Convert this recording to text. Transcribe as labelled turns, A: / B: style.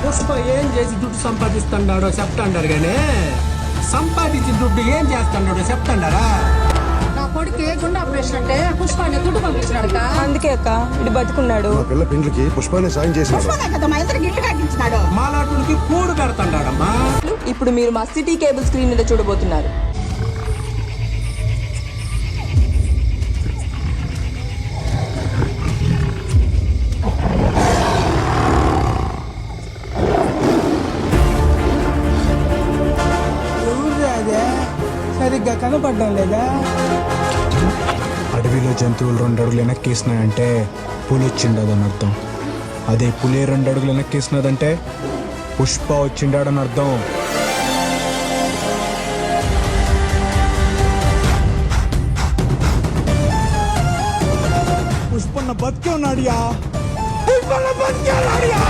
A: పుష్ప ఏం చేసి దుడ్డు సంపాదిస్తున్నాడో చెప్తాండారు గానీ సంపాదించి దుడ్డు ఏం చేస్తున్నాడో చెప్తాండారా?
B: నా కొడుకు గుండె ఆపరేషన్ అంటే పుష్పాన్ని దుడ్డు పంపించినాడు
C: అందుకే అక్క ఇటు బతుకున్నాడు.
D: మా పిల్ల పెండ్లికి పుష్పాన్ని సాయం చేసినాడు.
B: పుష్పనే కదా మా ఇద్దరికి ఇల్లు కట్టించినాడు.
A: మాలాటుడికి కూడు పెడతాడాడమ్మా.
C: ఇప్పుడు మీరు మా సిటీ కేబుల్ స్క్రీన్ మీద చూడబోతున్నారు.
E: సరిగ్గా కనపడడం లేదా?
F: అడవిలో జంతువులు 2 అడుగులు వెనక్కేసినాయంటే పులి వచ్చిండదని అర్థం. అదే పులి 2 అడుగులు వెనక్కేసినదంటే పుష్ప వచ్చిండాడని అర్థం.
E: పుష్పన్న బతికే ఉన్నాడియా, పుష్పన్న బతికే ఉన్నాడియా.